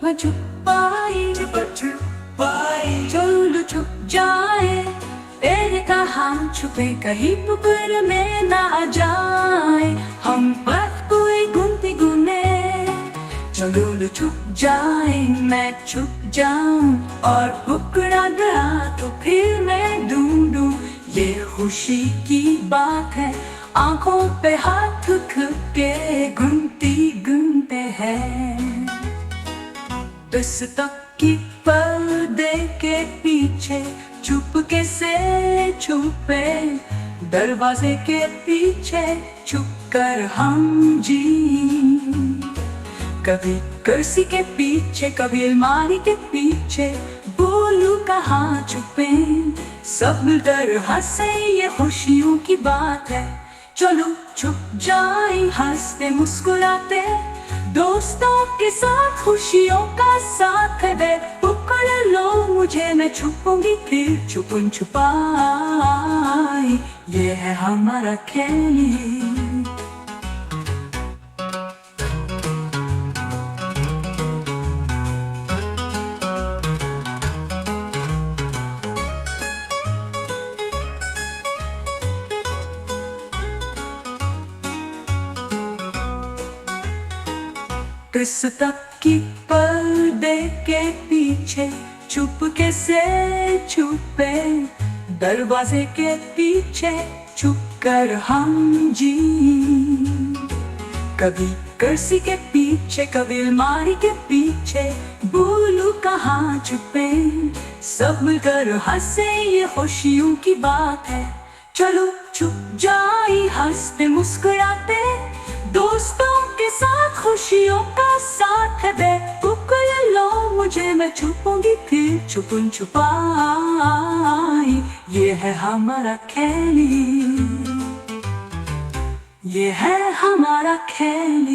छुपा छुपाई चलो छुप जाए, तेरे कहा छुपे कहीं पुकार में ना जाए। हम बात कोई गुनती गुने, चलो छुप जाए, मैं छुप जाऊं और पकड़ा गया तो फिर मैं ढूंढूं। ये खुशी की बात है, आंखों पे हाथ रख के गुनती गुनते हैं। दस्तक की पर्दे के पीछे चुपके से छुपे, दरवाजे के पीछे छुप कर हम जी। कभी कुर्सी के पीछे, कभी अलमारी के पीछे, बोलूं कहाँ छुपे। सब तरह से ये खुशियों की बात है, चलो छुप जाए हंसते मुस्कुराते। दोस्तों के साथ खुशियों का साथ दे, पकड़ लो मुझे मैं छुपूंगी फिर छुपन छुपाई। ये है हमारा खेल। दस्तक की पर्दे के पीछे चुपके से छुपे, दरवाजे के पीछे छुप कर हम जी। कभी कुर्सी के पीछे, कभी अलमारी के पीछे, बोलूं कहाँ छुपे। सब मिलकर हंसे ये खुशियों की बात है, चलो छुप जाए हंसते मुस्कुराते। दोस्तों के साथ खुशियों का साथ दे, पकड़ लो मुझे मैं छुपूंगी फिर छुपन छुपाई। ये है हमारा खेल, ये है हमारा खेल।